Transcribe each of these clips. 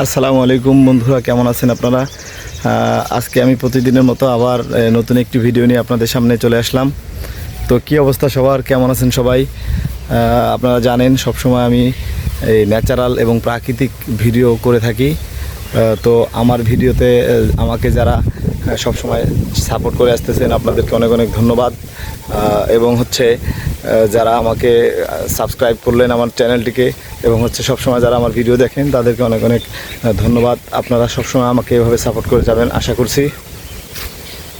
আসসালামু আলাইকুম বন্ধুরা, কেমন আছেন আপনারা? আজকে আমি প্রতিদিনের মতো আবার নতুন একটি ভিডিও নিয়ে আপনাদের সামনে চলে আসলাম। তো কি অবস্থা সবার, কেমন আছেন সবাই? আপনারা জানেন সবসময় আমি এই ন্যাচারাল এবং প্রাকৃতিক ভিডিও করে থাকি। তো আমার ভিডিওতে আমাকে যারা সবসময় সাপোর্ট করে আসতেছেন আপনাদেরকে অনেক অনেক ধন্যবাদ। এবং যারা আমাকে সাবস্ক্রাইব করলেন আমার চ্যানেলটিকে, এবং সবসময় যারা আমার ভিডিও দেখেন তাদেরকে অনেক অনেক ধন্যবাদ। আপনারা সবসময় আমাকে এভাবে সাপোর্ট করে যাবেন আশা করছি।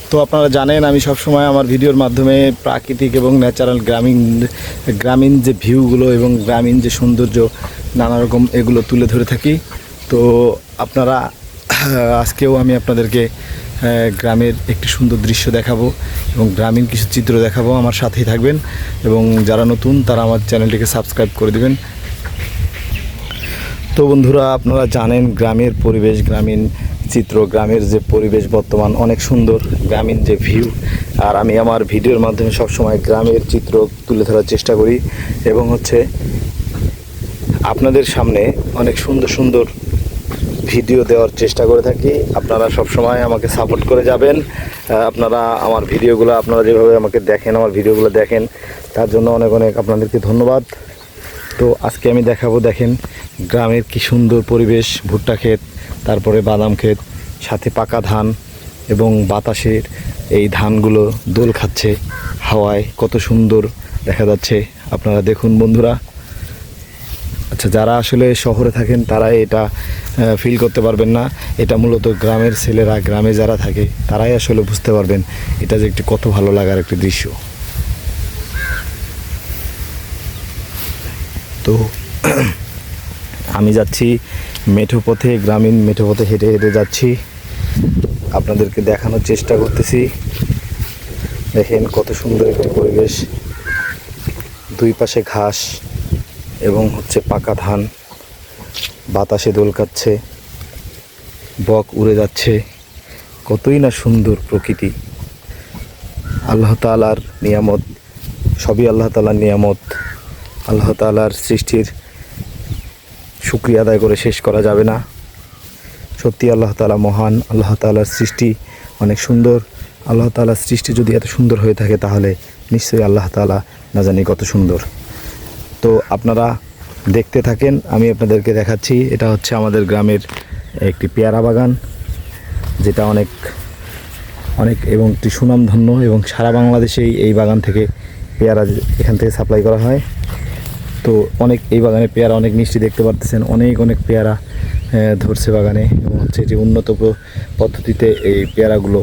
তো আপনারা জানেন আমি সবসময় আমার ভিডিওর মাধ্যমে প্রাকৃতিক এবং ন্যাচারাল গ্রামীণ যে ভিউগুলো এবং গ্রামীণ যে সৌন্দর্য নানা রকম এগুলো তুলে ধরে থাকি। তো আপনারা আজকেও আমি আপনাদেরকে গ্রামের একটি সুন্দর দৃশ্য দেখাবো এবং গ্রামীণ কিছু চিত্র দেখাবো। আমার সাথেই থাকবেন এবং যারা নতুন তারা আমার চ্যানেলটিকে সাবস্ক্রাইব করে দিবেন। তো বন্ধুরা, আপনারা জানেন গ্রামের পরিবেশ, গ্রামীণ চিত্র, গ্রামের যে পরিবেশ বর্তমান অনেক সুন্দর, গ্রামীণ যে ভিউ। আর আমি আমার ভিডিওর মাধ্যমে সবসময় গ্রামের চিত্র তুলে ধরার চেষ্টা করি এবং আপনাদের সামনে অনেক সুন্দর সুন্দর ভিডিও দেওয়ার চেষ্টা করে থাকি। আপনারা সবসময় আমাকে সাপোর্ট করে যাবেন। আপনারা আমার ভিডিওগুলো, আপনারা যেভাবে আমাকে দেখেন, আমার ভিডিওগুলো দেখেন, তার জন্য অনেক অনেক আপনাদেরকে ধন্যবাদ। তো আজকে আমি দেখাবো, দেখেন গ্রামের কি সুন্দর পরিবেশ, ভুট্টা ক্ষেত, তারপরে বাদাম ক্ষেত, সাথে পাকা ধান এবং বাতাসের এই ধানগুলো দোল খাচ্ছে হাওয়ায়, কত সুন্দর দেখা যাচ্ছে। আপনারা দেখুন বন্ধুরা। আচ্ছা, যারা আসলে শহরে থাকেন তারা এটা ফিল করতে পারবেন না। এটা মূলত গ্রামের ছেলেরা, গ্রামে যারা থাকে তারাই আসলে বুঝতে পারবেন এটা যে একটি কত ভালো লাগার একটি দৃশ্য। তো আমি যাচ্ছি মেঠো পথে, গ্রামীণ মেঠো পথে হেঁটে হেঁটে যাচ্ছি, আপনাদেরকে দেখানোর চেষ্টা করতেছি। দেখেন কত সুন্দর একটি পরিবেশ, দুই পাশে ঘাস এবং পাকা ধান, বাতাসে দোল খাচ্ছে, বক উড়ে যাচ্ছে, কতই না সুন্দর প্রকৃতি। আল্লাহ তাআলার নিয়ামত, সবই আল্লাহ তাআলার নিয়ামত। আল্লাহ তাআলার সৃষ্টির শুকরিয়া আদায় করে শেষ করা যাবে না। সত্যি আল্লাহ তাআলা মহান, আল্লাহ তাআলার সৃষ্টি অনেক সুন্দর। আল্লাহ তাআলার সৃষ্টি যদি এত সুন্দর হয়ে থাকে তাহলে নিশ্চয়ই আল্লাহ তাআলা না জানি কত সুন্দর। তো আপনারা দেখতে থাকেন, আমি আপনাদেরকে দেখাচ্ছি। এটা আমাদের গ্রামের একটি পেয়ারা বাগান, যেটা অনেক অনেক এবং একটি সুনামধন্য, এবং সারা বাংলাদেশেই এই বাগান থেকে পেয়ারা এখান থেকে সাপ্লাই করা হয়। তো এই বাগানে পেয়ারা অনেক মিষ্টি, দেখতে পারতেছেন অনেক অনেক পেয়ারা ধরছে বাগানে, এবং এটি উন্নত পদ্ধতিতে এই পেয়ারাগুলো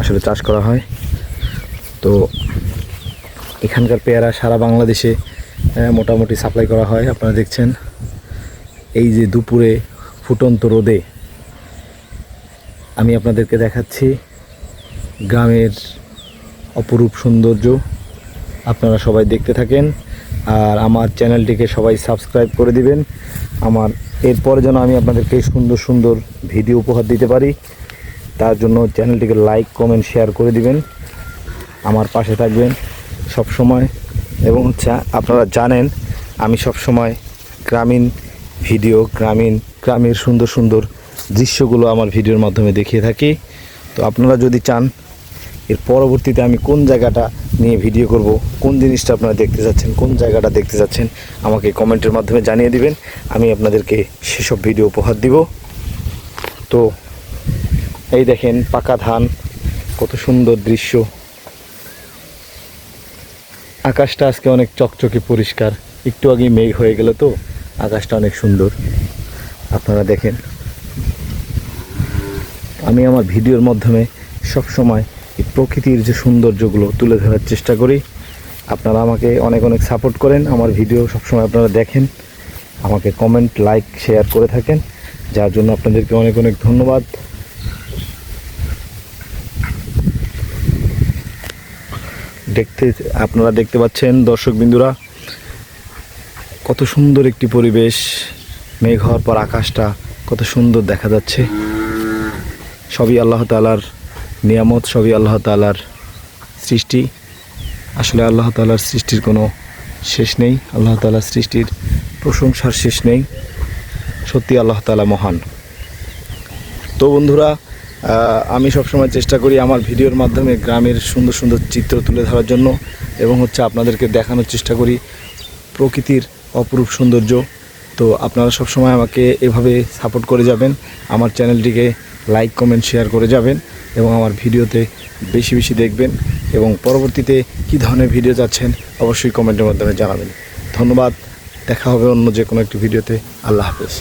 আসলে চাষ করা হয়। তো এখানকার পেয়ারা সারা বাংলাদেশে মোটামুটি সাপ্লাই করা হয়। আপনারা দেখছেন এই যে দুপুরে ফুটন্ত রোদে আমি আপনাদেরকে দেখাচ্ছি গ্রামের অপরূপ সৌন্দর্য। আপনারা সবাই দেখতে থাকেন আর আমার চ্যানেলটিকে সবাই সাবস্ক্রাইব করে দিবেন। আমার এরপরে যেন আমি আপনাদেরকে সুন্দর সুন্দর ভিডিও উপহার দিতে পারি, তার জন্য চ্যানেলটিকে লাইক, কমেন্ট, শেয়ার করে দিবেন। আমার পাশে থাকবেন সব সময়। এবং আপনারা জানেন আমি সব সময় গ্রামীণ ভিডিও, গ্রামের সুন্দর সুন্দর দৃশ্যগুলো আমার ভিডিওর মাধ্যমে দেখিয়ে থাকি। তো আপনারা যদি চান এর পরবর্তীতে আমি কোন জায়গাটা নিয়ে ভিডিও করব, কোন জিনিসটা আপনারা দেখতে চাচ্ছেন, কোন জায়গাটা দেখতে চাচ্ছেন, আমাকে কমেন্টের মাধ্যমে জানিয়ে দিবেন। আমি আপনাদেরকে সেসব ভিডিও উপহার দিব। তো এই দেখেন পাকা ধান, কত সুন্দর দৃশ্য। আকাশটা আজকে অনেক চকচকে পরিষ্কার, একটু আগে মেঘ হয়ে গেল, তো আকাশটা অনেক সুন্দর। আপনারা দেখেন আমি আমার ভিডিওর মাধ্যমে সবসময় এই প্রকৃতির যে সৌন্দর্যগুলো তুলে ধরার চেষ্টা করি। আপনারা আমাকে অনেক অনেক সাপোর্ট করেন, আমার ভিডিও সবসময় আপনারা দেখেন, আমাকে কমেন্ট, লাইক, শেয়ার করে থাকেন, যার জন্য আপনাদেরকে অনেক অনেক ধন্যবাদ। আপনারা দেখতে পাচ্ছেন দর্শক বিন্দুরা, কত সুন্দর একটি পরিবেশ। মেঘ হওয়ার পর আকাশটা কত সুন্দর দেখা যাচ্ছে। সবই আল্লাহ তাআলার নিয়ামত, সবই আল্লাহ তাআলার সৃষ্টি। আসলে আল্লাহ তাআলার সৃষ্টির কোনো শেষ নেই, আল্লাহ তাআলার সৃষ্টির প্রশংসার শেষ নেই। সত্যি আল্লাহ তাআলা মহান। তো বন্ধুরা, আমি সবসময় চেষ্টা করি আমার ভিডিওর মাধ্যমে গ্রামের সুন্দর সুন্দর চিত্র তুলে ধরার জন্য, এবং হচ্ছে আপনাদেরকে দেখানোর চেষ্টা করি প্রকৃতির অপরূপ সৌন্দর্য। তো আপনারা সবসময় আমাকে এভাবে সাপোর্ট করে যাবেন, আমার চ্যানেলটিকে লাইক কমেন্ট শেয়ার করে যাবেন, এবং আমার ভিডিওতে বেশি বেশি দেখবেন, এবং পরবর্তীতে কী ধরনের ভিডিও চাচ্ছেন অবশ্যই কমেন্টের মাধ্যমে জানাবেন। ধন্যবাদ, দেখা হবে অন্য যে কোনো একটি ভিডিওতে। আল্লাহ হাফেজ।